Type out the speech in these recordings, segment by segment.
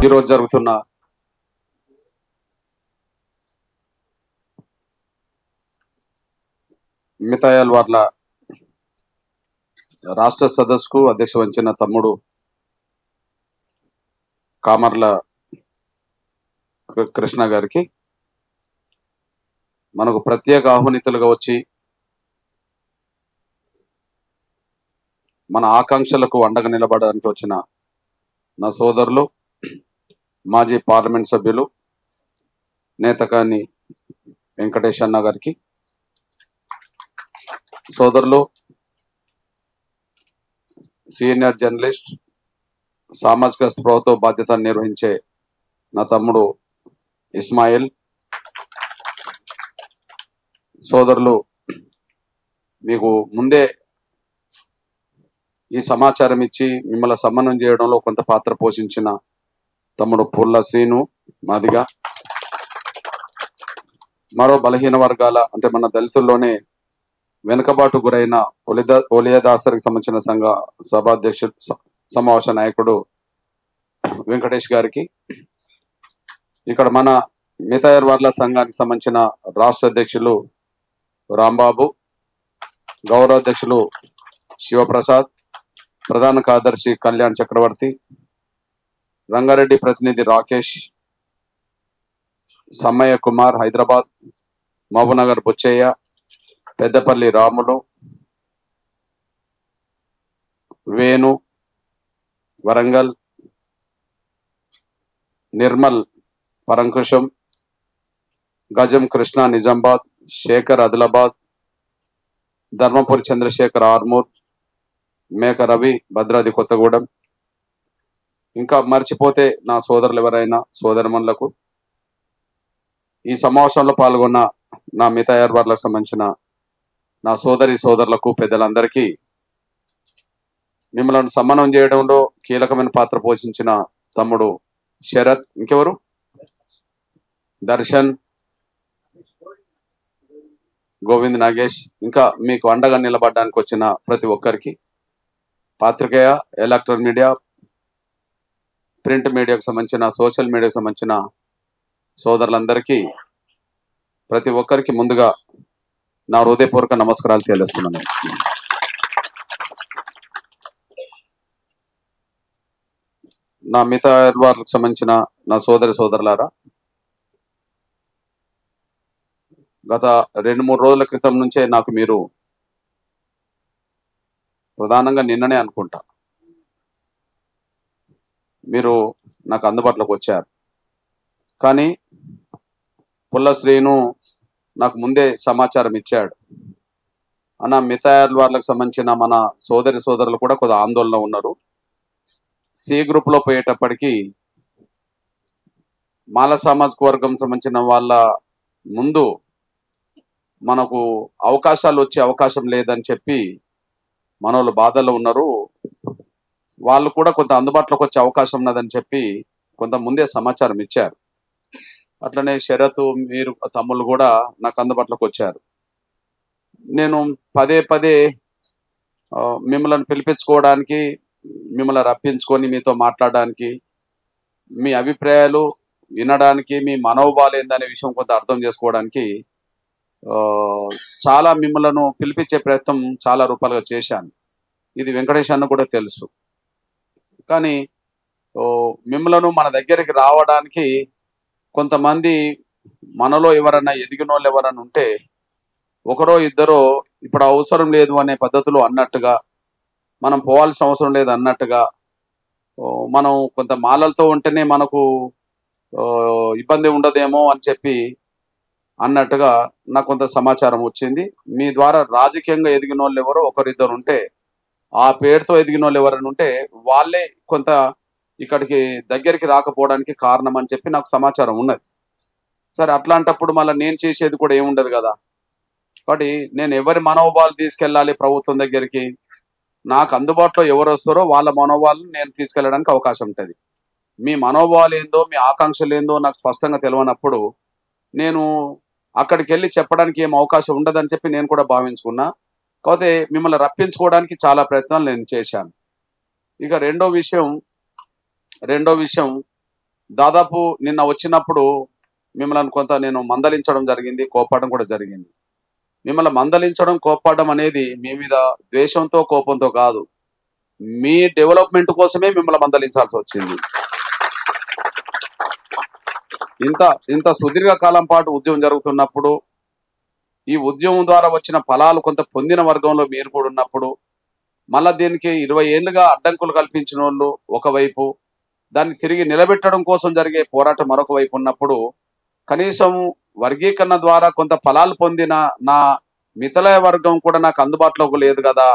ఈరోజు జరుగుతున్న మితాయల్ వార్ల రాష్ట్ర సదస్సుకు అధ్యక్ష వహించిన తమ్ముడు కామర్ల కృష్ణ గారికి మనకు ప్రత్యేక ఆహ్వానితులుగా వచ్చి మన ఆకాంక్షలకు అండగా నిలబడడానికి వచ్చిన నా సోదరులు మాజీ పార్లమెంట్ సభ్యులు నేతకాని వెంకటేష్ అన్న గారికి, సోదరులు సీనియర్ జర్నలిస్ట్ సామాజిక స్పృహతో బాధ్యత నిర్వహించే నా తమ్ముడు ఇస్మాయిల్, సోదరులు మీకు ముందే ఈ సమాచారం ఇచ్చి మిమ్మల్ని సన్మానం చేయడంలో కొంత పాత్ర పోషించిన తమ్ముడు పుల్ల శ్రీను మాదిగా, మరో బలహీన వర్గాల అంటే మన దళితుల్లోనే వెనుకబాటు గురైన ఒలియదాసరికి సంబంధించిన సభాధ్యక్షుడు సమావేశ నాయకుడు వెంకటేష్ గారికి, ఇక్కడ మన మితాయల్ వార్ల సంఘానికి సంబంధించిన రాష్ట్ర అధ్యక్షులు రాంబాబు, గౌరవాధ్యక్షులు శివప్రసాద్, ప్రధాన కార్యదర్శి కళ్యాణ్ చక్రవర్తి, రంగారెడ్డి ప్రతినిధి రాకేష్, సమ్మయ్య కుమార్ హైదరాబాద్, మహబూబ్నగర్ బుచ్చయ్య, పెద్దపల్లి రాములు, వేణు వరంగల్, నిర్మల్ పరంకుశం, గజం కృష్ణ నిజామాబాద్, శేఖర్ ఆదిలాబాద్, ధర్మపురి చంద్రశేఖర్ ఆర్మూర్, మేక రవి భద్రాద్రి కొత్తగూడెం, ఇంకా మర్చిపోతే నా సోదరులు ఎవరైనా సోదరమణులకు, ఈ సమావేశంలో పాల్గొన్న నా మితాయల్ వార్లకు సంబంధించిన నా సోదరులకు, పెద్దలందరికీ మిమ్మల్ని సన్మానం చేయడంలో కీలకమైన పాత్ర పోషించిన తమ్ముడు శరత్, ఇంకెవరు దర్శన్, గోవింద్ నాగేష్, ఇంకా మీకు అండగా నిలబడడానికి వచ్చిన ప్రతి ఒక్కరికి, పాత్రికేయ, ఎలక్ట్రానిక్ మీడియా, ప్రింట్ మీడియాకు సంబంధించిన సోషల్ మీడియాకు సంబంధించిన సోదరులందరికీ ప్రతి ఒక్కరికి ముందుగా నా హృదయపూర్వక నమస్కారాలు తెలియజేస్తున్నాను. నా మితాయల్ వార్లకు సంబంధించిన నా సోదరులారా, గత 2-3 రోజుల క్రితం నుంచే నాకు మీరు ప్రధానంగా నిన్ననే అనుకుంటా మీరు నాకు అందుబాటులోకి వచ్చారు. కానీ పుల్ల శ్రీను నాకు ముందే సమాచారం ఇచ్చాడు, అన్న మితాయల్ వార్లకు సంబంధించిన మన సోదరులు కూడా కొంత ఆందోళన ఉన్నారు. సి గ్రూప్లో పోయేటప్పటికి మాల సామాజిక వర్గం సంబంధించిన వాళ్ళ ముందు మనకు అవకాశాలు వచ్చే అవకాశం లేదని చెప్పి మన వాళ్ళు బాధల్లో ఉన్నారు, వాళ్ళు కూడా కొంత అందుబాటులోకి వచ్చే అవకాశం ఉన్నదని చెప్పి కొంత ముందే సమాచారం ఇచ్చారు. అట్లనే షరతు మీరు తమ్ముళ్ళు కూడా నాకు అందుబాటులోకి వచ్చారు. నేను పదే మిమ్మల్ని పిలిపించుకోవడానికి, మిమ్మల్ని రప్పించుకొని మీతో మాట్లాడడానికి, మీ అభిప్రాయాలు వినడానికి, మీ మనోభావాలు ఏందనే విషయం కొంత అర్థం చేసుకోవడానికి చాలా మిమ్మల్ని పిలిపించే ప్రయత్నం చాలా రూపాలుగా చేశాను. ఇది వెంకటేష్ అన్న కూడా తెలుసు. కానీ మిమ్మల్ని మన దగ్గరికి రావడానికి కొంతమంది మనలో ఎవరన్నా ఎదిగిన వాళ్ళు ఎవరన్నా ఉంటే ఒకరో ఇద్దరో ఇప్పుడు అవసరం లేదు అనే పద్ధతిలో అన్నట్టుగా, మనం పోవాల్సిన అవసరం లేదు అన్నట్టుగా, మనం కొంత మాలలతో ఉంటేనే మనకు ఇబ్బంది ఉండదేమో అని చెప్పి అన్నట్టుగా నాకు కొంత సమాచారం వచ్చింది. మీ ద్వారా రాజకీయంగా ఎదిగిన వాళ్ళు ఎవరో ఒకరిద్దరు ఉంటే, ఆ పేరుతో ఎదిగిన వాళ్ళు ఎవరైనా ఉంటే వాళ్ళే కొంత ఇక్కడికి దగ్గరికి రాకపోవడానికి కారణం అని చెప్పి నాకు సమాచారం ఉన్నది. సరే, అట్లాంటప్పుడు మళ్ళీ నేను చేసేది కూడా ఏముండదు కదా. కాబట్టి నేను ఎవరి మనోభావాలు తీసుకెళ్ళాలి ప్రభుత్వం దగ్గరికి, నాకు అందుబాటులో ఎవరు వస్తారో వాళ్ళ మనోభావాలను నేను తీసుకెళ్ళడానికి అవకాశం ఉంటుంది. మీ మనోభావాలు ఏందో, మీ ఆకాంక్షలు ఏందో నాకు స్పష్టంగా తెలియనప్పుడు నేను అక్కడికి వెళ్ళి చెప్పడానికి ఏం అవకాశం ఉండదని చెప్పి నేను కూడా భావించుకున్నా. కాకపోతే మిమ్మల్ని రప్పించుకోవడానికి చాలా ప్రయత్నాలు నేను చేశాను. ఇక రెండో విషయం దాదాపు నిన్న వచ్చినప్పుడు మిమ్మల్ని కొంత నేను మందలించడం జరిగింది, కోపడడం కూడా జరిగింది. మిమ్మల్ని మందలించడం, కోపడడం అనేది మీ మీద ద్వేషంతో, కోపంతో కాదు. మీ డెవలప్మెంట్ కోసమే మిమ్మల్ని మందలించాల్సి వచ్చింది. ఇంత ఇంత సుదీర్ఘ కాలం పాటు ఉద్యమం జరుగుతున్నప్పుడు, ఈ ఉద్యమం ద్వారా వచ్చిన ఫలాలు కొంత పొందిన వర్గంలో మీరు కూడా ఉన్నప్పుడు, మళ్ళా దీనికి 20 ఏళ్లుగా అడ్డంకులు కల్పించిన వాళ్ళు ఒకవైపు, దాన్ని తిరిగి నిలబెట్టడం కోసం జరిగే పోరాటం మరొక వైపు ఉన్నప్పుడు, కనీసం వర్గీకరణ ద్వారా కొంత ఫలాలు పొందిన నా మిథలయ వర్గం కూడా నాకు అందుబాటులోకి లేదు కదా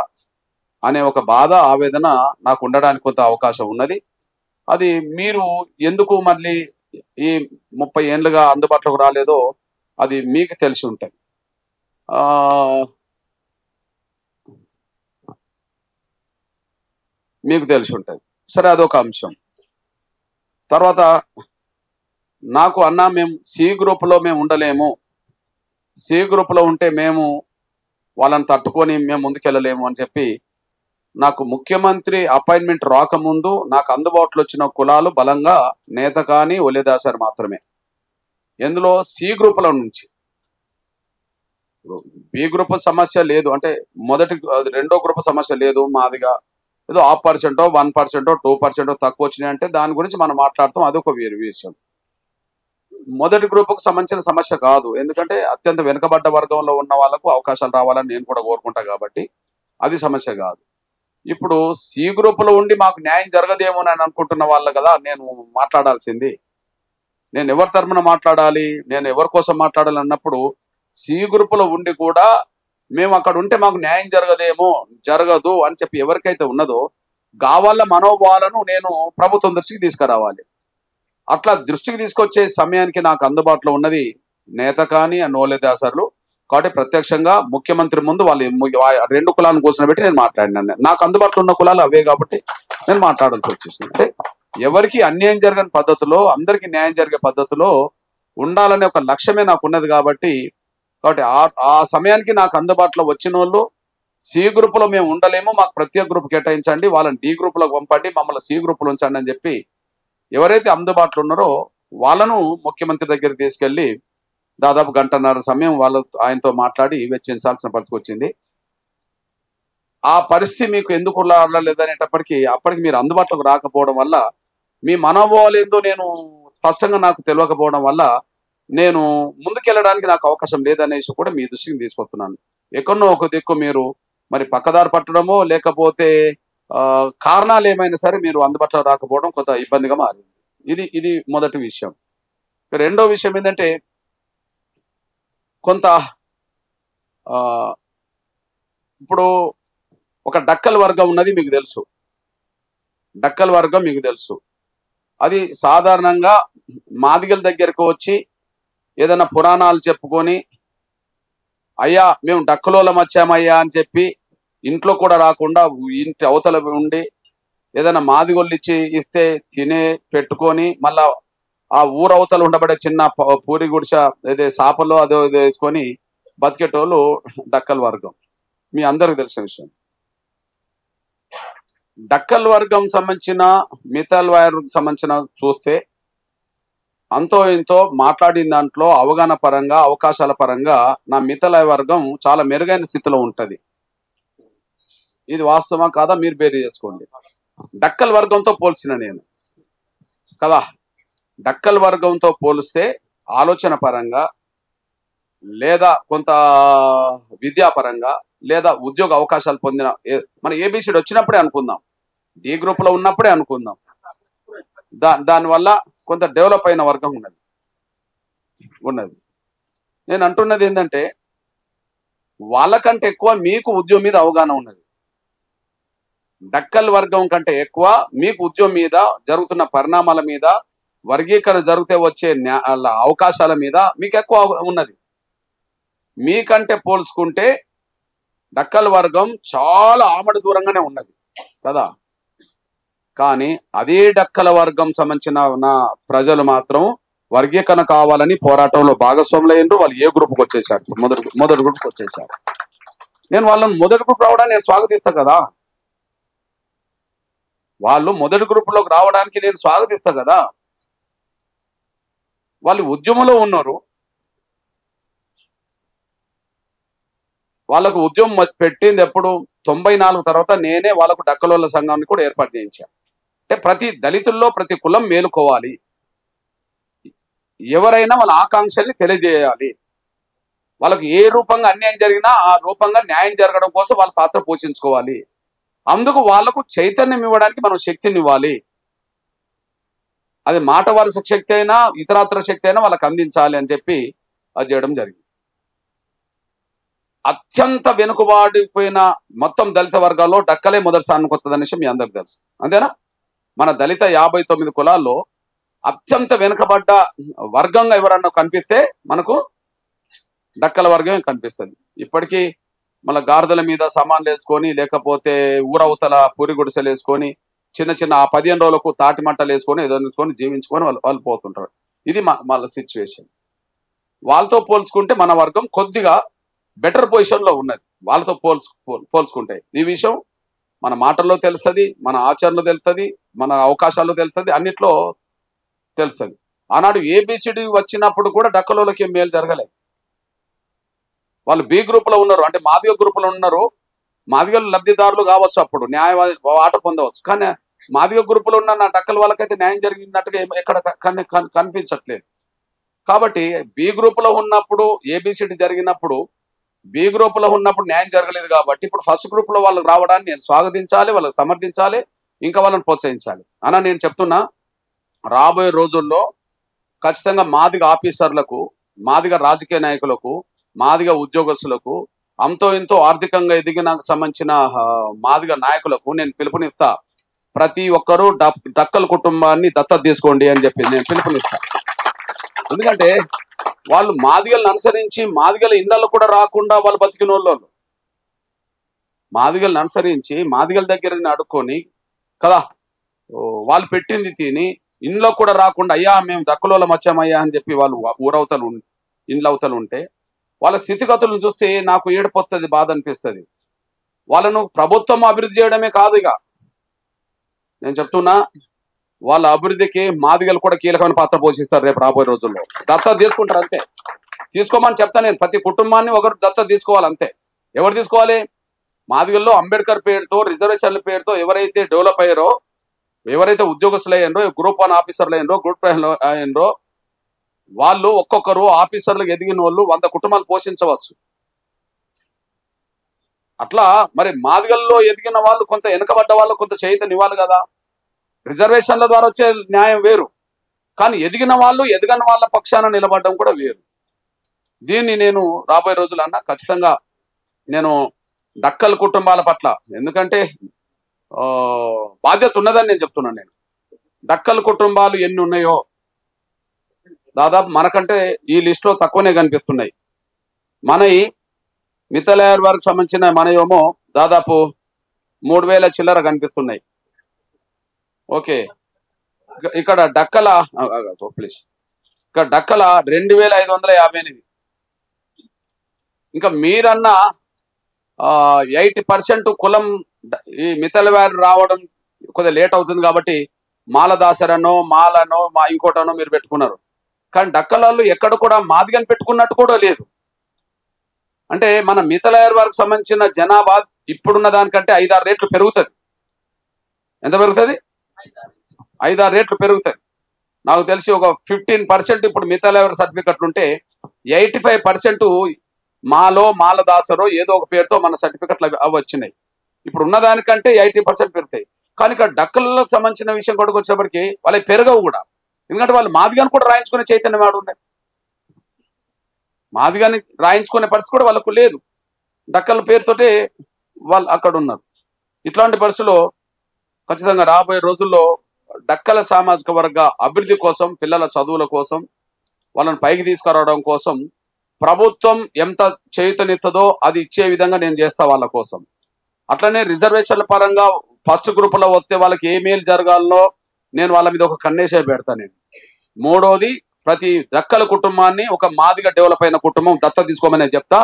అనే ఒక బాధ, ఆవేదన నాకు ఉండడానికి కొంత అవకాశం ఉన్నది. అది మీరు ఎందుకు మళ్ళీ ఈ 30 ఏళ్ళుగా అందుబాటులోకి రాలేదో అది మీకు తెలిసి ఉంటుంది. ఆ మీకు తెలిసి ఉంటుంది. సరే, అదొక అంశం. తర్వాత నాకు అన్నా మేము సి గ్రూప్లో మేము ఉండలేము, సి గ్రూప్లో ఉంటే మేము వాళ్ళని తట్టుకొని మేము ముందుకెళ్ళలేము అని చెప్పి, నాకు ముఖ్యమంత్రి అపాయింట్మెంట్ రాకముందు నాకు అందుబాటులో వచ్చిన కులాలు బలంగా నేత కానీ ఒలేదాసర్ మాత్రమే. ఎందులో సి గ్రూపుల నుంచి. బి గ్రూప్ సమస్య లేదు, అంటే రెండో గ్రూప్ సమస్య లేదు. మాదిగా ఏదో 1%, 1%, 2% తక్కువ వచ్చినాయి అంటే దాని గురించి మనం మాట్లాడతాం, అదొక వేరు విషయం. మొదటి గ్రూపుకు సంబంధించిన సమస్య కాదు, ఎందుకంటే అత్యంత వెనుకబడ్డ వర్గంలో ఉన్న వాళ్ళకు అవకాశాలు రావాలని నేను కూడా కోరుకుంటా కాబట్టి అది సమస్య కాదు. ఇప్పుడు సి గ్రూపులో ఉండి మాకు న్యాయం జరగదేమో అని అనుకుంటున్న వాళ్ళు కదా నేను మాట్లాడాల్సింది. నేను ఎవరి తరపున మాట్లాడాలి, నేను ఎవరి కోసం మాట్లాడాలి అన్నప్పుడు, సి గ్రూపులో ఉండి కూడా మేము అక్కడ ఉంటే మాకు న్యాయం జరగదు అని చెప్పి ఎవరికైతే ఉన్నదో వాళ్ళ మనోభావాలను నేను ప్రభుత్వం దృష్టికి తీసుకురావాలి. అట్లా దృష్టికి తీసుకొచ్చే సమయానికి నాకు అందుబాటులో ఉన్నది నేత కానీ నోలేదాసర్లు కాబట్టి ప్రత్యక్షంగా ముఖ్యమంత్రి ముందు వాళ్ళు 2 కులాలను కూర్చొని నేను మాట్లాడినాను. నాకు అందుబాటులో ఉన్న కులాలు అవే కాబట్టి నేను మాట్లాడాల్సి వచ్చేసింది. అంటే ఎవరికి అన్యాయం జరగని పద్ధతిలో, అందరికీ న్యాయం జరిగే పద్ధతిలో ఉండాలనే ఒక లక్ష్యమే నాకు ఉన్నది కాబట్టి ఆ సమయానికి నాకు అందుబాటులో వచ్చిన వాళ్ళు సి గ్రూపులో మేము ఉండలేము, మాకు ప్రత్యేక గ్రూప్ కేటాయించండి, వాళ్ళని డి గ్రూపులోకి పంపండి, మమ్మల్ని సి గ్రూపులో ఉంచండి అని చెప్పి ఎవరైతే అందుబాటులో ఉన్నారో వాళ్ళను ముఖ్యమంత్రి దగ్గరికి తీసుకెళ్లి దాదాపు 1.5 గంటల సమయం ఆయనతో మాట్లాడి వెచ్చించాల్సిన పరిస్థితి వచ్చింది. ఆ పరిస్థితి మీకు ఎందుకు లేదనేటప్పటికీ అప్పటికి మీరు అందుబాటులోకి రాకపోవడం వల్ల, మీ మనోభావాలు ఏందో నేను స్పష్టంగా నాకు తెలియకపోవడం వల్ల నేను ముందుకెళ్ళడానికి నాకు అవకాశం లేదనేసి కూడా మీ దృష్టికి తీసుకొస్తున్నాను. ఎక్కడో ఒక దిక్కు మీరు మరి పక్కదారి పట్టడమో లేకపోతే కారణాలు ఏమైనా సరే మీరు అందుబాటులో రాకపోవడం కొంత ఇబ్బందిగా మారింది. ఇది మొదటి విషయం. రెండో విషయం ఏంటంటే, కొంత ఇప్పుడు ఒక డక్కల్ వర్గం ఉన్నది మీకు తెలుసు. డక్కల్ వర్గం మీకు తెలుసు. అది సాధారణంగా మాదిగల దగ్గరకు వచ్చి ఏదైనా పురాణాలు చెప్పుకొని, అయ్యా మేము డక్కలోలం వచ్చామయ్యా అని చెప్పి ఇంట్లో కూడా రాకుండా ఇంటి అవతల ఉండి ఏదైనా మాదిగొల్లు ఇస్తే తినే పెట్టుకొని మళ్ళా ఆ ఊరవతలు ఉండబడే చిన్న పూరి గుడిస ఏదే సాపలో అదో ఇదో వేసుకొని బతికేటోళ్ళు డక్కల్ వర్గం. మీ అందరికి తెలిసిన విషయం. డక్కల్ వర్గం సంబంధించిన మిథల్ వర్గం సంబంధించిన చూస్తే అంతో ఇంతో మాట్లాడిన దాంట్లో అవగాహన పరంగా, అవకాశాల పరంగా నా మిథలయ వర్గం చాలా మెరుగైన స్థితిలో ఉంటది. ఇది వాస్తవమా కాదా మీరు బేరీ చేసుకోండి. డక్కల్ వర్గంతో పోల్చిన నేను కదా, డక్కల్ వర్గంతో పోలిస్తే ఆలోచన పరంగా లేదా కొంత విద్యాపరంగా లేదా ఉద్యోగ అవకాశాలు పొందిన మన ఏబిసిడి వచ్చినప్పుడే అనుకుందాం, డి గ్రూప్లో ఉన్నప్పుడే అనుకుందాం, దానివల్ల కొంత డెవలప్ అయిన వర్గం ఉన్నది. నేను అంటున్నది ఏంటంటే, వాళ్ళకంటే ఎక్కువ మీకు ఉద్యోగం మీద అవగాహన ఉన్నది. డక్కల్ వర్గం కంటే ఎక్కువ మీకు ఉద్యోగం మీద, జరుగుతున్న పరిణామాల మీద, వర్గీకరణ జరిగితే వచ్చే అవకాశాల మీద మీకు ఎక్కువ ఉన్నది. మీకంటే పోల్చుకుంటే డక్కల్ వర్గం చాలా ఆమడ దూరంగానే ఉన్నది కదా. కానీ అదే డక్కల వర్గం సంబంధించిన నా ప్రజలు మాత్రం వర్గీకరణ కావాలని పోరాటంలో భాగస్వాములు అయ్యిండ్రు. వాళ్ళు ఏ గ్రూప్కి వచ్చేసారు, మొదటి గ్రూప్కి వచ్చేసారు. నేను వాళ్ళని మొదటి గ్రూప్ రావడానికి నేను స్వాగతిస్తా కదా, వాళ్ళు మొదటి గ్రూప్లోకి రావడానికి నేను స్వాగతిస్తా కదా. వాళ్ళు ఉద్యమంలో ఉన్నారు. వాళ్ళకు ఉద్యమం పెట్టింది ఎప్పుడు 94 తర్వాత నేనే వాళ్ళకు డక్కలోళ్ళ సంఘాన్ని కూడా ఏర్పాటు చేయించాను. అంటే ప్రతి దళితుల్లో ప్రతి కులం మేలుకోవాలి, ఎవరైనా వాళ్ళ ఆకాంక్షల్ని తెలియజేయాలి, వాళ్ళకు ఏ రూపంగా అన్యాయం జరిగినా ఆ రూపంగా న్యాయం జరగడం కోసం వాళ్ళ పాత్ర పోషించుకోవాలి. అందుకు వాళ్లకు చైతన్యం ఇవ్వడానికి మనం శక్తిని ఇవ్వాలి. అది మాట వరుస శక్తి అయినా ఇతరాత్ర శక్తి అయినా వాళ్ళకి అందించాలి అని చెప్పి అది చేయడం జరిగింది. అత్యంత వెనుకబాడిపోయిన మొత్తం దళిత వర్గాల్లో డక్కలే మొదటి స్థానానికి వస్తుందనే విషయం మీ అందరికి తెలుసు, అంతేనా? మన దళిత 59 కులాల్లో అత్యంత వెనుకబడ్డ వర్గంగా ఎవరన్నా కనిపిస్తే మనకు డక్కల వర్గమే కనిపిస్తుంది. ఇప్పటికీ మళ్ళీ గాడిదల మీద సామాన్లు వేసుకొని, లేకపోతే ఊరవతల పూరి గుడిసెలు వేసుకొని, చిన్న చిన్న ఆ 15 రోజులకు తాటి మంటలు వేసుకొని ఏదో వేసుకొని జీవించుకొని వాళ్ళు పోతుంటారు. ఇది వాళ్ళ సిచ్యువేషన్. వాళ్ళతో పోల్చుకుంటే మన వర్గం కొద్దిగా బెటర్ పొజిషన్ లో ఉన్నది వాళ్ళతో పోల్చుకుంటే. ఈ విషయం మన మాటల్లో తెలుస్తుంది, మన ఆచరణలో తెలుస్తుంది, మన అవకాశాల్లో తెలుస్తుంది, అన్నిట్లో తెలుస్తుంది. ఆనాడు ఏబిసిడి వచ్చినప్పుడు కూడా డక్కలోళ్ళకి ఏం మేలు జరగలేదు. వాళ్ళు బి గ్రూప్ లో ఉన్నారు, అంటే మాదిగ గ్రూప్ లో ఉన్నారు. మాదిగలు లబ్ధిదారులు కావచ్చు, అప్పుడు న్యాయ ఆట పొందవచ్చు. కానీ మాదిగ గ్రూప్ లో ఉన్న నా డక్కల వాళ్ళకైతే న్యాయం జరిగినట్టుగా ఎక్కడ కనిపించట్లేదు. కాబట్టి బి గ్రూప్ లో ఉన్నప్పుడు ఏబిసిడి జరిగినప్పుడు బి గ్రూప్ లో ఉన్నప్పుడు న్యాయం జరగలేదు. కాబట్టి ఇప్పుడు ఫస్ట్ గ్రూప్ లో వాళ్ళకి రావడాన్ని నేను స్వాగతించాలి, వాళ్ళకి సమర్థించాలి, ఇంకా వాళ్ళని ప్రోత్సహించాలి అన్న. నేను చెప్తున్నా, రాబోయే రోజుల్లో ఖచ్చితంగా మాదిగ ఆఫీసర్లకు, మాదిగ రాజకీయ నాయకులకు, మాదిగ ఉద్యోగస్తులకు, అంతో ఇంతో ఆర్థికంగా ఎదిగిన సంబంధించిన మాదిగ నాయకులకు నేను పిలుపునిస్తా. ప్రతి ఒక్కరూ డక్కల కుటుంబాన్ని దత్తత తీసుకోండి అని చెప్పి నేను పిలుపునిస్తా. ఎందుకంటే వాళ్ళు మాదిగలను అనుసరించి మాదిగల ఇళ్ళల్లో కూడా రాకుండా వాళ్ళు బతికిన వాళ్ళు, మాదిగలను అనుసరించి మాదిగల దగ్గర అడుక్కొని కదా వాళ్ళు పెట్టింది తిని ఇంట్లో కూడా రాకుండా, అయ్యా మేము దక్కలోలం వచ్చామయ్యా అని చెప్పి వాళ్ళు ఊరవతలు ఇండ్ల అవతలు ఉంటే వాళ్ళ స్థితిగతులను చూస్తే నాకు ఏడుపొస్తుంది, బాధ అనిపిస్తుంది. వాళ్ళను ప్రభుత్వం అభివృద్ధి చేయడమే కాదు, ఇక నేను చెప్తున్నా వాళ్ళ అభివృద్ధికి మాదిగలు కూడా కీలకమైన పాత్ర పోషిస్తారు రేపు రాబోయే రోజుల్లో. దత్తత తీసుకుంటారు అంతే, తీసుకోమని చెప్తా నేను. ప్రతి కుటుంబాన్ని ఒకరు దత్తత తీసుకోవాలి అంతే. ఎవరు తీసుకోవాలి? మాదిగల్లో అంబేద్కర్ పేరుతో, రిజర్వేషన్ల పేరుతో ఎవరైతే డెవలప్ అయ్యారో, ఎవరైతే ఉద్యోగస్తులు అయ్యారో, గ్రూప్ 1 ఆఫీసర్లు అయినరో, గ్రూప్ 2 అయినరో, వాళ్ళు ఒక్కొక్కరు ఆఫీసర్లకు ఎదిగిన వాళ్ళు 100 కుటుంబాలు పోషించవచ్చు. అట్లా మరి మాదిగల్లో ఎదిగిన వాళ్ళు కొంత వెనుకబడ్డ వాళ్ళు కొంత చైతన్యం ఇవ్వాలి కదా. రిజర్వేషన్ల ద్వారా వచ్చే న్యాయం వేరు, కానీ ఎదిగిన వాళ్ళు ఎదగని వాళ్ళ పక్షాన నిలబడడం కూడా వేరు. దీన్ని నేను రాబోయే రోజులన్నా ఖచ్చితంగా నేను డక్కల కుటుంబాల పట్ల, ఎందుకంటే బాధ్యత ఉన్నదని నేను చెప్తున్నాను. నేను డక్కల కుటుంబాలు ఎన్ని ఉన్నాయో దాదాపు మనకంటే ఈ లిస్టులో తక్కువనే కనిపిస్తున్నాయి. మనవి మిథలేయర్ వారికి సంబంధించిన మనయేమో దాదాపు 3000 చిల్లర కనిపిస్తున్నాయి. ఓకే, ఇక్కడ డక్కల ప్లీజ్ ఇక్కడ డక్కల 2558. ఇంకా మీరన్నా 80% కులం ఈ మిథలేయర్ రావడం కొద్దిగా లేట్ అవుతుంది కాబట్టి మాలదాసరనో మాలనో ఇంకోటనో మీరు పెట్టుకున్నారు. కానీ డక్కలలో ఎక్కడ కూడా మాదిగని పెట్టుకున్నట్టు కూడా లేదు. అంటే మన మిథలేయర్ వారికి సంబంధించిన జనాభా ఇప్పుడున్న దానికంటే 5-6 రెట్లు పెరుగుతుంది. ఎంత పెరుగుతుంది? 5-6 రెట్లు పెరుగుతుంది. నాకు తెలిసి ఒక 15% ఇప్పుడు మిథలేయర్ సర్టిఫికెట్లు ఉంటే 85% మాలదాసరో ఏదో ఒక పేరుతో మన సర్టిఫికెట్లు అవి వచ్చినాయి. ఇప్పుడు ఉన్న దానికంటే 80% పెరుగుతాయి. కానీ ఇక్కడ డక్కలకు సంబంధించిన విషయం కూడా వచ్చేప్పటికి వాళ్ళకి పెరగవు కూడా. ఎందుకంటే వాళ్ళు మాదిగాని కూడా రాయించుకునే చైతన్యం వాడు ఉన్నాయి. మాదిగాని రాయించుకునే పరిస్థితి కూడా వాళ్ళకు లేదు. డక్కల పేరుతోటే వాళ్ళు అక్కడ ఉన్నారు. ఇట్లాంటి పరిస్థితుల్లో ఖచ్చితంగా రాబోయే రోజుల్లో డక్కల సామాజిక వర్గ అభివృద్ధి కోసం, పిల్లల చదువుల కోసం, వాళ్ళని పైకి తీసుకురావడం కోసం ప్రభుత్వం ఎంత చైతన్యతదో అది ఇచ్చే విధంగా నేను చేస్తా వాళ్ళ కోసం. అట్లనే రిజర్వేషన్ల పరంగా ఫస్ట్ గ్రూపులో వస్తే వాళ్ళకి ఏ మేలు జరగాలో నేను వాళ్ళ మీద ఒక కన్నేసే పెడతాను. నేను మూడోది, ప్రతి డక్కల కుటుంబాన్ని ఒక మాదిగా డెవలప్ అయిన కుటుంబం దత్తత తీసుకోమని నేను చెప్తా.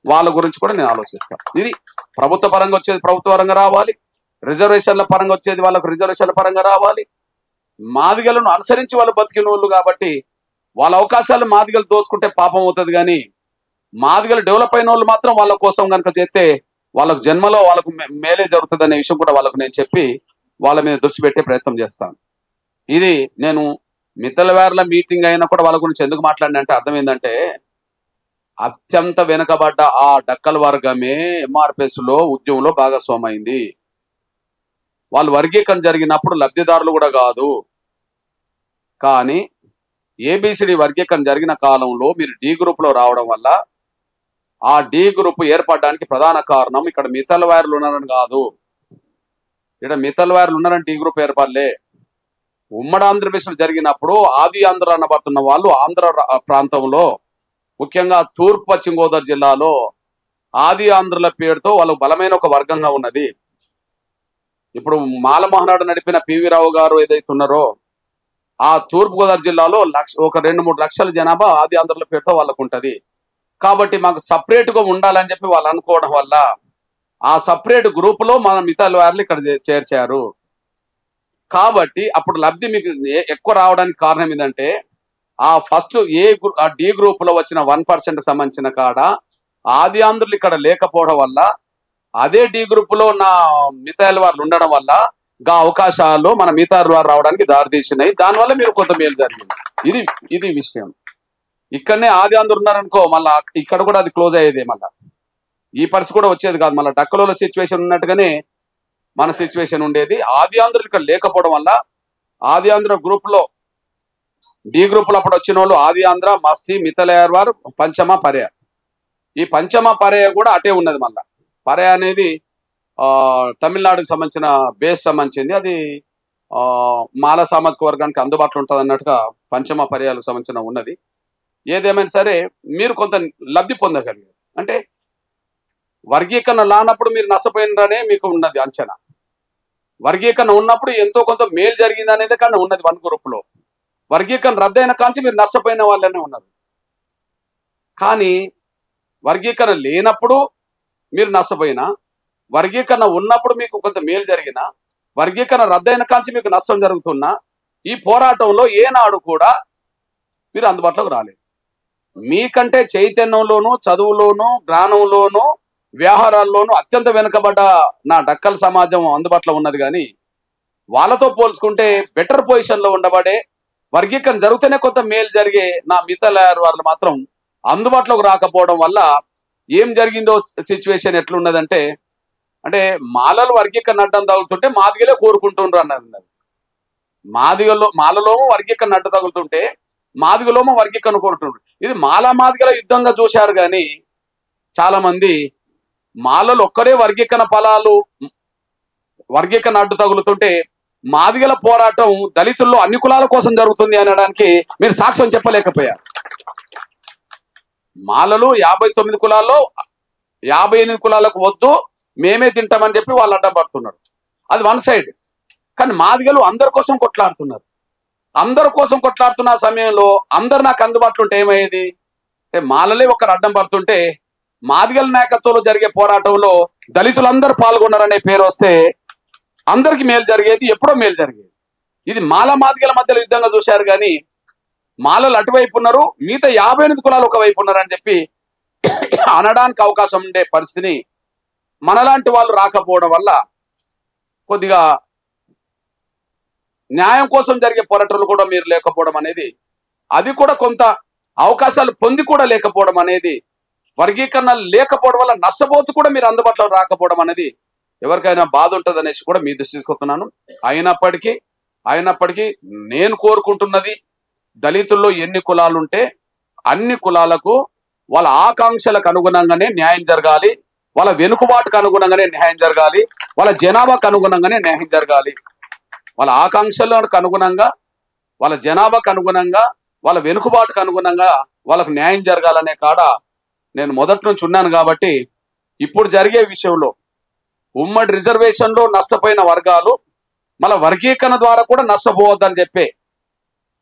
వాళ్ళ గురించి కూడా నేను ఆలోచిస్తాను. ఇది ప్రభుత్వ పరంగా వచ్చేది ప్రభుత్వ పరంగా రావాలి, రిజర్వేషన్ల పరంగా వచ్చేది వాళ్ళకు రిజర్వేషన్ల పరంగా రావాలి. మాదిగలను అనుసరించి వాళ్ళు బతికిన వాళ్ళు కాబట్టి వాళ్ళ అవకాశాలు మాదిగలు దోచుకుంటే పాపం అవుతుంది, కానీ మాదిగలు డెవలప్ అయిన వాళ్ళు మాత్రం వాళ్ళ కోసం కనుక చేస్తే వాళ్ళకు జన్మలో వాళ్ళకు మేలే జరుగుతుంది అనే విషయం కూడా వాళ్ళకు నేను చెప్పి వాళ్ళ మీద దృష్టి పెట్టే ప్రయత్నం చేస్తాను. ఇది నేను మిత్తలవేర్ల మీటింగ్ అయినా కూడా వాళ్ళ గురించి ఎందుకు మాట్లాడినా అంటే అర్థం ఏంటంటే, అత్యంత వెనుకబడ్డ ఆ డక్కల వర్గమే ఎంఆర్పిఎస్ లో ఉద్యమంలో భాగస్వామైంది. వాళ్ళు వర్గీకరణ జరిగినప్పుడు లబ్ధిదారులు కూడా కాదు, కానీ ఏబిసిడి వర్గీకరణ జరిగిన కాలంలో మీరు డి గ్రూప్ లో రావడం వల్ల ఆ డి గ్రూప్ ఏర్పడడానికి ప్రధాన కారణం ఇక్కడ మిత్తలవేర్లు ఉన్నారని కాదు. ఇక్కడ మిత్తలవేర్లు ఉన్నారని డి గ్రూప్ ఏర్పడలే. ఉమ్మడి ఆంధ్రప్రదేశ్ జరిగినప్పుడు ఆది ఆంధ్ర అనబడుతున్న వాళ్ళు ఆంధ్ర ప్రాంతంలో, ముఖ్యంగా తూర్పు పశ్చిమ గోదావరి జిల్లాలో ఆది ఆంధ్రుల పేరుతో వాళ్ళు బలమైన ఒక వర్గంగా ఉన్నది. ఇప్పుడు మాల మహానాడు నడిపిన పివి రావు గారు ఏదైతే ఉన్నారో ఆ తూర్పు గోదావరి జిల్లాలో ఒక 2-3 లక్షల జనాభా ఆది ఆంధ్రుల పేరుతో వాళ్ళకు ఉంటది. కాబట్టి మాకు సపరేట్ గా ఉండాలని చెప్పి వాళ్ళు అనుకోవడం వల్ల ఆ సపరేట్ గ్రూప్ లో మన మిత్తలవేర్లు ఇక్కడ చేర్చారు. కాబట్టి అప్పుడు లబ్ధి మీకు ఎక్కువ రావడానికి కారణం ఏంటంటే, ఆ ఫస్ట్ ఆ డి గ్రూప్ లో వచ్చిన 1% సంబంధించిన కాడ ఆది ఆంధ్రులు ఇక్కడ లేకపోవడం వల్ల అదే డి గ్రూప్ లో నా మిత్తలవేర్లు ఉండడం వల్ల గా అవకాశాలు మన మిత్తలవేర్లు రావడానికి దారితీసినాయి. దానివల్ల మీరు కొంత మేలు జరిగింది. ఇది విషయం. ఇక్కడనే ఆది ఆంధ్రులు ఉన్నారనుకో, మళ్ళా ఇక్కడ కూడా అది క్లోజ్ అయ్యేది, మళ్ళా ఈ పరిస్థితి కూడా వచ్చేది కాదు. మళ్ళీ డక్కలలో సిచ్యువేషన్ ఉన్నట్టుగానే మన సిచ్యువేషన్ ఉండేది. ఆది ఆంధ్రులు ఇక్కడ లేకపోవడం వల్ల ఆది ఆంధ్ర గ్రూప్ లో డి గ్రూప్ లో అప్పుడు వచ్చిన వాళ్ళు ఆది ఆంధ్ర, మస్తి, మిత్తలవేర్, పంచమ, పర్య. ఈ పంచమ పర్య కూడా అటే ఉన్నది. మళ్ళా పర్య అనేది తమిళనాడుకు సంబంధించిన బేస్ సంబంధించింది. అది మాల సామాజిక వర్గానికి అందుబాటులో ఉంటుంది అన్నట్టుగా పంచమ పర్యాలకు సంబంధించిన ఉన్నది. ఏదేమైనా సరే మీరు కొంత లబ్ధి పొందగలిగారు. అంటే వర్గీకరణ లానప్పుడు మీరు నష్టపోయినరనే మీకు ఉన్నది అంచనా. వర్గీకరణ ఉన్నప్పుడు ఎంతో కొంత మేలు జరిగింది అనేది కానీ ఉన్నది 1 గ్రూప్ లో. వర్గీకరణ రద్దయిన కాంచి మీరు నష్టపోయిన వాళ్ళనే ఉన్నారు. కానీ వర్గీకరణ లేనప్పుడు మీరు నష్టపోయినా, వర్గీకరణ ఉన్నప్పుడు మీకు కొంత మేలు జరిగినా, వర్గీకరణ రద్దయిన కాంచి మీకు నష్టం జరుగుతున్నా, ఈ పోరాటంలో ఏనాడు కూడా మీరు అందుబాటులోకి రాలేదు. మీకంటే చైతన్యంలోను, చదువులోను, జ్ఞానంలోను, వ్యవహారాల్లోనూ అత్యంత వెనుకబడ్డ నా డక్కల సమాజం అందుబాటులో ఉన్నది. కానీ వాళ్ళతో పోల్చుకుంటే బెటర్ పొజిషన్ లో ఉండబడే, వర్గీకరణ జరిగితేనే కొంత మేలు జరిగే నా మిత్తలవేర్ వాళ్ళు మాత్రం అందుబాటులోకి రాకపోవడం వల్ల ఏం జరిగిందో సిచ్యువేషన్ ఎట్లున్నదంటే, అంటే మాలలు వర్గీకరణ అడ్డం తగులుతుంటే మాదిగలే కోరుకుంటుండ్రు అన్నది. మాలలోమో వర్గీకరణ అడ్డు తగులుతుంటే మాదిగలోమో వర్గీకరణ కోరుకుంటుండ్రు. ఇది మాదిగల యుద్ధంగా చూశారు. కానీ చాలా మంది మాలలు ఒక్కరే వర్గీకరణ ఫలాలు వర్గీకరణ అడ్డు తగులుతుంటే మాదిగల పోరాటం దళితుల్లో అన్ని కులాల కోసం జరుగుతుంది అనడానికి మీరు సాక్ష్యం చెప్పలేకపోయారు. మాలలు 59 కులాల్లో 58 కులాలకు వద్దు, మేమే తింటామని చెప్పి వాళ్ళు అడ్డం పడుతున్నారు. అది 1 సైడ్. కానీ మాదిగలు అందరి కోసం కొట్లాడుతున్నారు. అందరి కోసం కొట్లాడుతున్న సమయంలో అందరు నాకు అందుబాటులో ఉంటే ఏమయ్యేది? మాలలే ఒకరు అడ్డం పడుతుంటే మాదిగల నాయకత్వంలో జరిగే పోరాటంలో దళితులందరూ పాల్గొన్నారనే పేరు వస్తే అందరికి మేలు జరిగేది, ఎప్పుడో మేలు జరిగేది. ఇది మాదిగల మధ్యలో యుద్ధంగా చూశారు. కానీ మాలలు అటువైపు ఉన్నారు, మిగతా 58 కులాలు ఒకవైపు ఉన్నారని చెప్పి అనడానికి అవకాశం ఉండే పరిస్థితిని మనలాంటి వాళ్ళు రాకపోవడం వల్ల కొద్దిగా న్యాయం కోసం జరిగే పోరాటాలు కూడా మీరు లేకపోవడం అనేది, అది కూడా కొంత అవకాశాలు పొంది కూడా లేకపోవడం అనేది, వర్గీకరణ లేకపోవడం వల్ల నష్టపోతూ కూడా మీరు అందుబాటులో రాకపోవడం అనేది ఎవరికైనా బాధ ఉంటుంది అనేసి కూడా మీ దృష్టి తీసుకొస్తున్నాను. అయినప్పటికీ నేను కోరుకుంటున్నది, దళితుల్లో ఎన్ని కులాలు ఉంటే అన్ని కులాలకు వాళ్ళ ఆకాంక్షలకు అనుగుణంగానే న్యాయం జరగాలి, వాళ్ళ వెనుకబాటుకు అనుగుణంగానే న్యాయం జరగాలి, వాళ్ళ జనాభాకు అనుగుణంగానే న్యాయం జరగాలి. వాళ్ళ ఆకాంక్షలకు అనుగుణంగా, వాళ్ళ జనాభాకు అనుగుణంగా, వాళ్ళ వెనుకబాటుకు అనుగుణంగా వాళ్ళకు న్యాయం జరగాలనే కాడ నేను మొదటి నుంచి ఉన్నాను. కాబట్టి ఇప్పుడు జరిగే విషయంలో ఉమ్మడి రిజర్వేషన్ లో నష్టపోయిన వర్గాలు మళ్ళీ వర్గీకరణ ద్వారా కూడా నష్టపోవద్దని చెప్పే,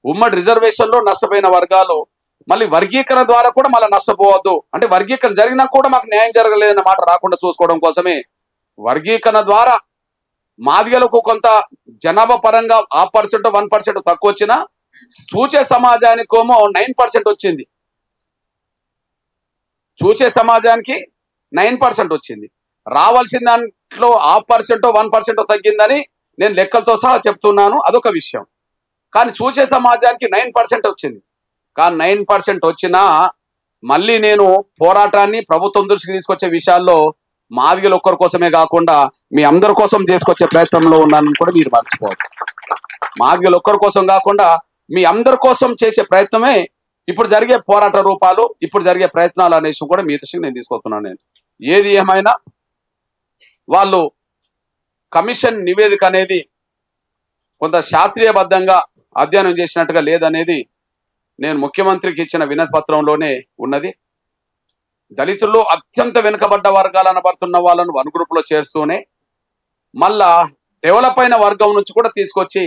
ఉమ్మడి రిజర్వేషన్ లో నష్టపోయిన వర్గాలు మళ్ళీ వర్గీకరణ ద్వారా కూడా మళ్ళీ నష్టపోవద్దు, అంటే వర్గీకరణ జరిగినా కూడా మాకు న్యాయం జరగలేదన్న మాట రాకుండా చూసుకోవడం కోసమే వర్గీకరణ ద్వారా మాదిగలకు కొంత జనాభా పరంగా 1% తక్కువ వచ్చినా చూచే సమాజానికేమో 9% వచ్చింది. చూసే సమాజానికి 9% వచ్చింది. రావాల్సిన దాంట్లో 0.5% 1% తగ్గిందని నేను లెక్కలతో సహా చెప్తున్నాను. అదొక విషయం. కానీ చూసే సమాజానికి 9% వచ్చింది. కానీ 9% వచ్చినా మళ్ళీ నేను పోరాటాన్ని ప్రభుత్వం దృష్టికి తీసుకొచ్చే విషయాల్లో మాదిగల ఒక్కరి కోసమే కాకుండా మీ అందరి కోసం తీసుకొచ్చే ప్రయత్నంలో ఉన్నానని కూడా మీరు మర్చిపోవద్దు. మాదిగల ఒక్కరి కోసం కాకుండా మీ అందరి కోసం చేసే ప్రయత్నమే ఇప్పుడు జరిగే పోరాట రూపాలు, ఇప్పుడు జరిగే ప్రయత్నాలు అనే విషయం కూడా మీ దృష్టికి నేను తీసుకొస్తున్నాను. నేను ఏది ఏమైనా వాళ్ళు కమిషన్ నివేదిక అనేది కొంత శాస్త్రీయబద్ధంగా అధ్యయనం చేసినట్టుగా లేదనేది నేను ముఖ్యమంత్రికి ఇచ్చిన వినతి పత్రంలోనే ఉన్నది. దళితుల్లో అత్యంత వెనుకబడ్డ వర్గాలు అనబడుతున్న వాళ్ళను వన్ గ్రూప్ లో చేస్తూనే మళ్ళా డెవలప్ అయిన వర్గం నుంచి కూడా తీసుకొచ్చి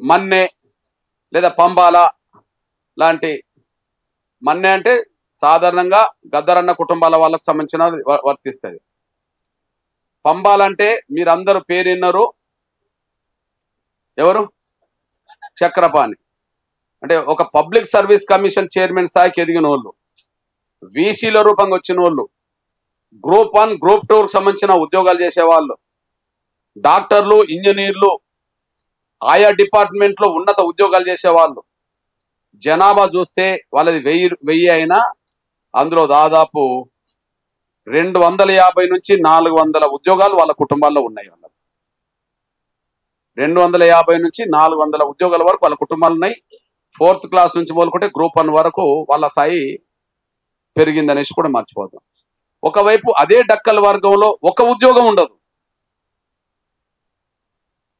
మన్నె లేదా పంబాల లాంటి, మన్నె అంటే సాధారణంగా గద్దరన్న కుటుంబాల వాళ్ళకు సంబంధించిన వర్తిస్తుంది. పంబాలంటే మీరందరూ పేరున్నారు, ఎవరు? చక్రపాణి. అంటే ఒక పబ్లిక్ సర్వీస్ కమిషన్ చైర్మన్ స్థాయికి ఎదిగిన వాళ్ళు, వీసీల రూపంగా వచ్చిన వాళ్ళు, గ్రూప్ 1 గ్రూప్ 2 సంబంధించిన ఉద్యోగాలు చేసేవాళ్ళు, డాక్టర్లు, ఇంజనీర్లు, ఆయా డిపార్ట్మెంట్లో ఉన్నత ఉద్యోగాలు చేసేవాళ్ళు. జనాభా చూస్తే వాళ్ళది 1000 అయినా అందులో దాదాపు 250 నుంచి 400 ఉద్యోగాలు వాళ్ళ కుటుంబాల్లో ఉన్నాయి. 250 నుంచి 400 ఉద్యోగాల వరకు వాళ్ళ కుటుంబాలు ఉన్నాయి. 4th క్లాస్ నుంచి మొదలుకుంటే గ్రూప్ 1 వరకు వాళ్ళ స్థాయి పెరిగిందనేసి కూడా మర్చిపోతాం. ఒకవైపు అదే డక్కల వర్గంలో ఒక ఉద్యోగం ఉండదు.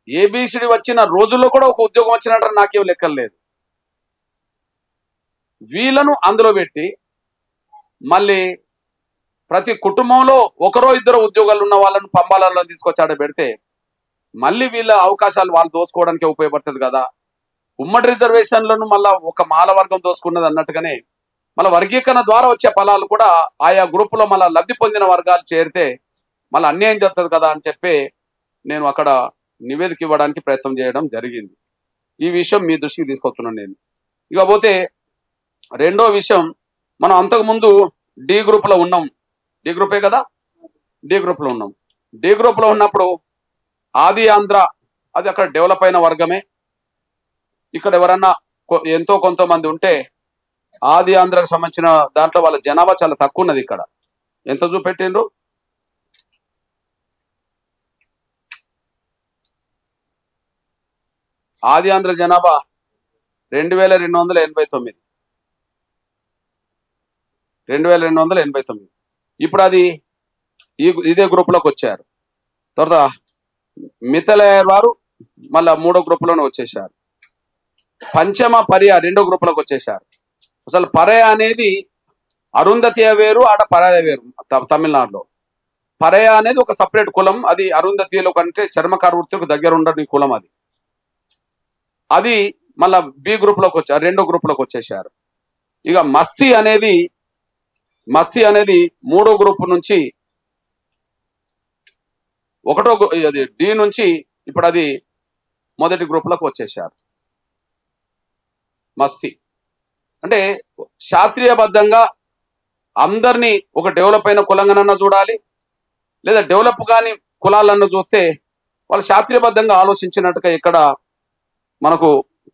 ఏబిసిడి వచ్చిన రోజుల్లో కూడా ఒక ఉద్యోగం వచ్చినట్టు నాకేం లెక్కలు లేదు. వీళ్ళను అందులో పెట్టి మళ్ళీ ప్రతి కుటుంబంలో ఒకరో ఇద్దరు ఉద్యోగాలు ఉన్న వాళ్ళను పంబాలలో తీసుకొచ్చాడ పెడితే మళ్ళీ వీళ్ళ అవకాశాలు వాళ్ళు దోచుకోవడానికి ఉపయోగపడుతుంది కదా. ఉమ్మడి రిజర్వేషన్లను మళ్ళా ఒక మాల వర్గం దోచుకున్నది అన్నట్టుగానే మళ్ళీ వర్గీకరణ ద్వారా వచ్చే ఫలాలు కూడా ఆయా గ్రూపులో మళ్ళీ లబ్ధి పొందిన వర్గాలు చేరితే మళ్ళీ అన్యాయం జరుగుతుంది కదా అని చెప్పి నేను అక్కడ నివేదిక ఇవ్వడానికి ప్రయత్నం చేయడం జరిగింది. ఈ విషయం మీ దృష్టికి తీసుకొస్తున్నాను నేను. ఇకపోతే రెండో విషయం, మనం అంతకుముందు డి గ్రూప్లో ఉన్నాం. డి గ్రూపే కదా, డి గ్రూప్లో ఉన్నాం. డి గ్రూప్లో ఉన్నప్పుడు ఆది ఆంధ్ర అది అక్కడ డెవలప్ అయిన వర్గమే. ఇక్కడ ఎవరన్నా ఎంతో కొంతమంది ఉంటే ఆది ఆంధ్రకు సంబంధించిన దాంట్లో వాళ్ళ జనాభా చాలా తక్కువ ఉన్నది. ఇక్కడ ఎంత చూపెట్టిండ్రు? ఆది ఆంధ్ర జనాభా 2289. 2289. ఇప్పుడు అది ఇదే గ్రూప్లోకి వచ్చారు. తర్వాత మిథలయర్ వారు మళ్ళా 3వ గ్రూప్లోనే వచ్చేసారు. పంచమ పర్య 2వ గ్రూప్లోకి వచ్చేసారు. అసలు పరయ అనేది అరుంధతియ వేరు, ఆడ పరయ వేరు. తమిళనాడులో పరయ అనేది ఒక సపరేట్ కులం. అది అరుంధతియలో కంటే చర్మకార వృత్తికి దగ్గర ఉండని కులం. అది మళ్ళా బి గ్రూప్లోకి వచ్చారు, 2వ గ్రూప్లోకి వచ్చేసారు. ఇక మస్తీ అనేది 3వ గ్రూప్ నుంచి 1వ డి నుంచి ఇప్పుడు అది మొదటి గ్రూప్లోకి వచ్చేసారు. మస్తీ అంటే శాస్త్రీయబద్ధంగా అందరినీ ఒక డెవలప్ అయిన కులంగానన్నా చూడాలి, లేదా డెవలప్ కాని కులాలన్నా చూస్తే వాళ్ళు శాస్త్రీయబద్ధంగా ఆలోచించినట్టుగా ఇక్కడ మనకు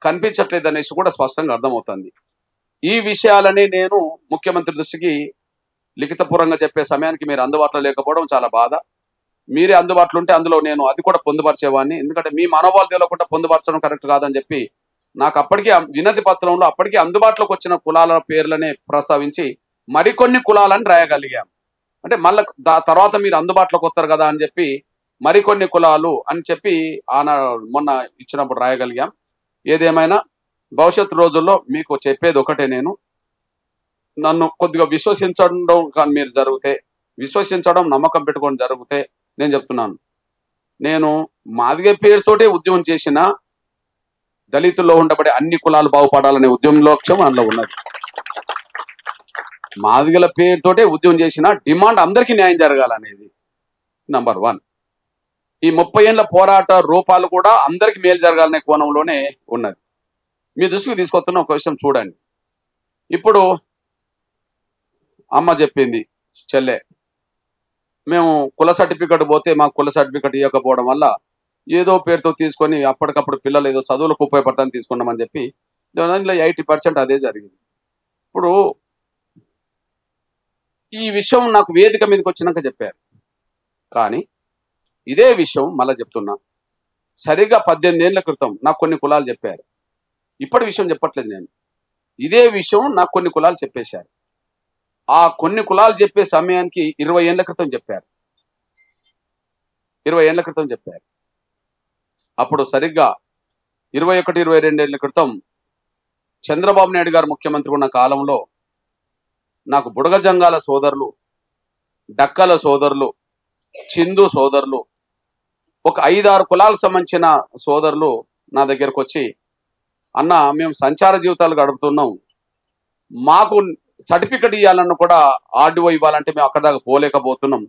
కనిపించట్లేదు అనేసి కూడా స్పష్టంగా అర్థమవుతుంది. ఈ విషయాలని నేను ముఖ్యమంత్రి దృష్టికి లిఖితపూర్వంగా చెప్పే సమయానికి మీరు అందుబాటులో లేకపోవడం చాలా బాధ. మీరే అందుబాటులో ఉంటే అందులో నేను అది కూడా పొందుపరిచేవాడిని. ఎందుకంటే మీ మనోభావాలు తెలియకుండా పొందుపరచడం కరెక్ట్ కాదని చెప్పి నాకు అప్పటికీ వినతి పత్రంలో అప్పటికీ అందుబాటులోకి వచ్చిన కులాల పేర్లనే ప్రస్తావించి మరికొన్ని కులాలని రాయగలిగాం. అంటే మళ్ళీ తర్వాత మీరు అందుబాటులోకి వస్తారు కదా అని చెప్పి మరికొన్ని కులాలు అని చెప్పి మొన్న ఇచ్చినప్పుడు రాయగలిగాం. ఏదేమైనా భవిష్యత్తు రోజుల్లో మీకు చెప్పేది ఒకటే, నేను నన్ను కొద్దిగా విశ్వసించడం కానీ మీరు విశ్వసించడం నమ్మకం పెట్టుకొని జరిగితే నేను చెప్తున్నాను, నేను మాదిగ పేరుతోటే ఉద్యమం చేసిన దళితుల్లో ఉండబడే అన్ని కులాలు బాగుపడాలనే ఉద్యమం లక్ష్యం అందులో ఉన్నది. మాదిగల పేరుతోటే ఉద్యమం చేసిన డిమాండ్ అందరికీ న్యాయం జరగాలనేది నంబర్ 1. ఈ 30 ఏళ్ల పోరాట రూపాలు కూడా అందరికి మేలు జరగాలనే కోణంలోనే ఉన్నది. మీ దృష్టికి తీసుకొస్తున్న ఒక విషయం చూడండి. ఇప్పుడు అమ్మ చెప్పింది, చెల్లె మేము కుల సర్టిఫికెట్ పోతే మాకు కుల సర్టిఫికెట్ ఇవ్వకపోవడం వల్ల ఏదో పేరుతో తీసుకొని అప్పటికప్పుడు పిల్లలు ఏదో చదువులకు ఉపయోగపడతాన్ని తీసుకున్నామని చెప్పి 80% అదే జరిగింది. ఇప్పుడు ఈ విషయం నాకు వేదిక మీదకి వచ్చినాక చెప్పారు. కానీ ఇదే విషయం మళ్ళీ చెప్తున్నా, సరిగా 18 ఏళ్ల క్రితం నాకు కొన్ని కులాలు చెప్పారు. ఇప్పటి విషయం చెప్పట్లేదు నేను. ఇదే విషయం నాకు కొన్ని కులాలు చెప్పేశారు. ఆ కొన్ని కులాలు చెప్పే సమయానికి 20 ఏళ్ల క్రితం చెప్పారు. 20 ఏళ్ల క్రితం చెప్పారు. అప్పుడు సరిగ్గా 21, 22 ఏళ్ల క్రితం చంద్రబాబు నాయుడు గారు ముఖ్యమంత్రి ఉన్న కాలంలో నాకు బుడగ జంగాల సోదరులు, డక్కల సోదరులు, చిందు సోదరులు, ఒక 5-6 కులాలకు సంబంధించిన సోదరులు నా దగ్గరకు వచ్చి, అన్న మేము సంచార జీవితాలు గడుపుతున్నాం, మాకు సర్టిఫికెట్ ఇవ్వాలన్న కూడా ఆర్డీఓ ఇవ్వాలంటే మేము అక్కడ దాకా పోలేకపోతున్నాం,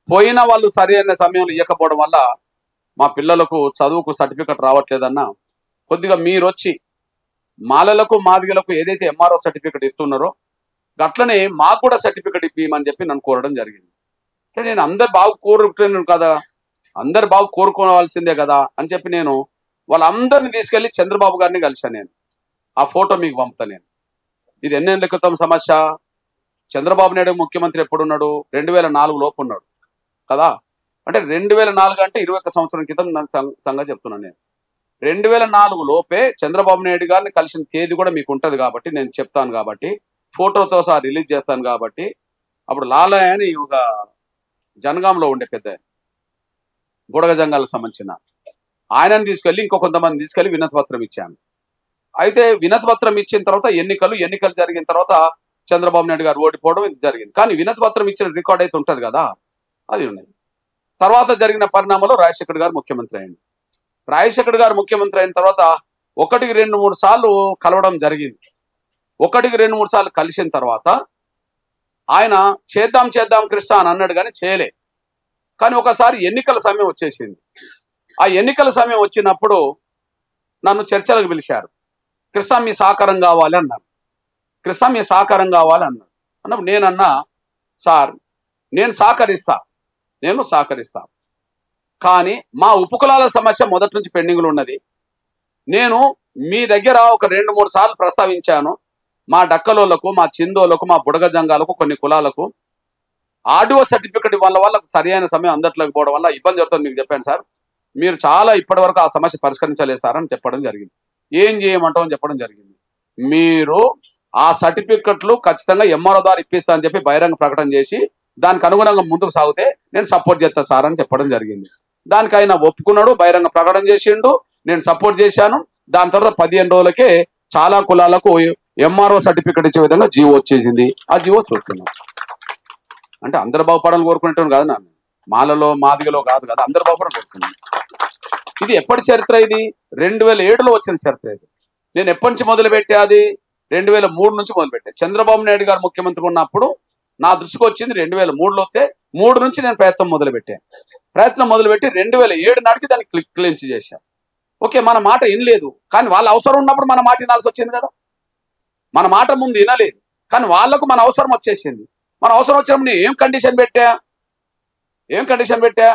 పోయిన వాళ్ళు సరైన సమయంలో ఇవ్వకపోవడం వల్ల మా పిల్లలకు చదువుకు సర్టిఫికెట్ రావట్లేదన్నా, కొద్దిగా మీరు వచ్చి మాలలకు మాదిగలకు ఏదైతే ఎంఆర్ఓ సర్టిఫికెట్ ఇస్తున్నారో అట్లనే మాకు కూడా సర్టిఫికెట్ ఇవ్వమని చెప్పి నన్ను కోరడం జరిగింది. అంటే నేను అందరు బాగు కోరుకుంటున్నాను కదా, అందరు బాగు కోరుకోవాల్సిందే కదా అని చెప్పి నేను వాళ్ళందరినీ తీసుకెళ్లి చంద్రబాబు గారిని కలిశాను. నేను ఆ ఫోటో మీకు పంపుతా. నేను ఇది ఎన్నేళ్ల క్రితం సమస్య. చంద్రబాబు నాయుడు ముఖ్యమంత్రి ఎప్పుడున్నాడు? 2004 లోపు ఉన్నాడు కదా. అంటే 2004 అంటే 21 సంవత్సరం క్రితం సంగతి చెప్తున్నాను నేను. 2004 లోపే చంద్రబాబు నాయుడు గారిని కలిసిన తేదీ కూడా మీకు ఉంటది కాబట్టి నేను చెప్తాను, కాబట్టి ఫోటోతో సహా రిలీజ్ చేస్తాను. కాబట్టి అప్పుడు లాలయ్య అని ఒక జనగాంలో ఉండే పెద్ద బుడగ జంగాలకు సంబంధించిన ఆయనని తీసుకెళ్లి ఇంకో కొంతమంది తీసుకెళ్లి వినతి పత్రం ఇచ్చాను. అయితే వినతి పత్రం ఇచ్చిన తర్వాత ఎన్నికలు జరిగిన తర్వాత చంద్రబాబు నాయుడు గారు ఓడిపోవడం ఇది జరిగింది. కానీ వినతి పత్రం ఇచ్చిన రికార్డ్ అయితే ఉంటది కదా, అది ఉన్నది. తర్వాత జరిగిన పరిణామంలో రాజశేఖర్ గారు ముఖ్యమంత్రి అయింది. రాజశేఖర్ గారు ముఖ్యమంత్రి అయిన తర్వాత 1-2-3 సార్లు కలవడం జరిగింది. 1-2-3 సార్లు కలిసిన తర్వాత ఆయన చేద్దాం కృష్ణ అని అన్నాడు, కానీ చేయలే. కానీ ఒకసారి ఎన్నికల సమయం వచ్చేసింది. ఆ ఎన్నికల సమయం వచ్చినప్పుడు నన్ను చర్చలకు పిలిచారు. కృష్ణ మీ సహకారం కావాలి అన్నాడు. కృష్ణ మీ సహకారం కావాలి అన్నాడు. అన్నప్పుడు నేనన్నా, సార్ నేను సహకరిస్తా, కానీ మా ఉపకులాల సమస్య మొదటి నుంచి పెండింగ్లో ఉన్నది. నేను మీ దగ్గర ఒక 2-3 సార్లు ప్రస్తావించాను. మా డక్కలోళ్లకు, మా చిందోలకు, మా బుడగ జంగాలకు, కొన్ని కులాలకు ఆర్డీఓ సర్టిఫికెట్ వాళ్ళకు సరైన సమయం అందట్లోకి పోవడం వల్ల ఇబ్బంది జరుగుతుంది మీకు చెప్పాను సార్. మీరు చాలా ఇప్పటి వరకు ఆ సమస్య పరిష్కరించలేదు సార్ అని చెప్పడం జరిగింది. ఏం చేయమంటావు అని చెప్పడం జరిగింది. మీరు ఆ సర్టిఫికెట్లు ఖచ్చితంగా ఎంఆర్ఓ ద్వారా ఇప్పిస్తా అని చెప్పి బహిరంగ ప్రకటన చేసి దానికి అనుగుణంగా ముందుకు సాగితే నేను సపోర్ట్ చేస్తా సార్ అని చెప్పడం జరిగింది. దానికి ఆయన ఒప్పుకున్నాడు, బహిరంగ ప్రకటన చేసిండు, నేను సపోర్ట్ చేశాను. దాని తర్వాత 15 రోజులకే చాలా కులాలకు ఎంఆర్ఓ సర్టిఫికెట్ ఇచ్చే విధంగా జీవో వచ్చేసింది. ఆ జీవో చూస్తున్నాం. అంటే అందరు బాగుపడాలని కోరుకునేటోను కాదు, నాన్న మాలలో మాదిగలో కాదు కదా, అందరు బాగుపడాలని కోరుకున్నాను. ఇది ఎప్పటి చరిత్ర? ఇది 2007లో వచ్చిన చరిత్ర. ఇది నేను ఎప్పటి నుంచి మొదలుపెట్టా? అది 2003 నుంచి మొదలుపెట్టా. చంద్రబాబు నాయుడు గారు ముఖ్యమంత్రి ఉన్నప్పుడు నా దృష్టికి వచ్చింది 2003లో వస్తే 3 నుంచి నేను ప్రయత్నం మొదలుపెట్టి 2007 నాటికి దాన్ని క్లించ్ చేశా. ఓకే, మన మాట వినలేదు, కానీ వాళ్ళ అవసరం ఉన్నప్పుడు మన మాట వినాల్సి వచ్చింది కదా. మన మాట ముందు వినలేదు, కానీ వాళ్ళకు మన అవసరం వచ్చేసింది. మన అవసరం వచ్చినప్పుడు నేను ఏం కండిషన్ పెట్టా?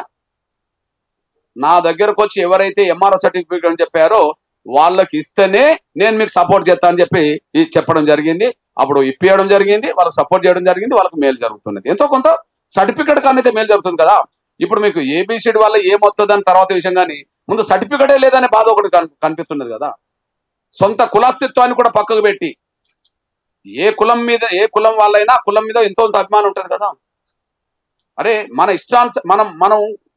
నా దగ్గరకు వచ్చి ఎవరైతే ఎంఆర్ఓ సర్టిఫికేట్ అని చెప్పారో వాళ్ళకి ఇస్తేనే నేను మీకు సపోర్ట్ చేస్తా అని చెప్పి చెప్పడం జరిగింది. అప్పుడు ఇప్పియడం జరిగింది, వాళ్ళకి సపోర్ట్ చేయడం జరిగింది, వాళ్ళకి మేలు జరుగుతున్నది. ఎంతో కొంత సర్టిఫికేట్ కానీ మేలు జరుగుతుంది కదా. ఇప్పుడు మీకు ఏబిసిడి వల్ల ఏమొస్తుందని తర్వాత విషయం, కానీ ముందు సర్టిఫికేటే లేదనే బాధ ఒకటి కనిపిస్తున్నది కదా. సొంత కులాస్తిత్వాన్ని కూడా పక్కకు పెట్టి ఏ కులం వాళ్ళైనా కులం మీద ఎంతో అభిమానం ఉంటుంది కదా. అరే మన ఇష్టాన్ని మనం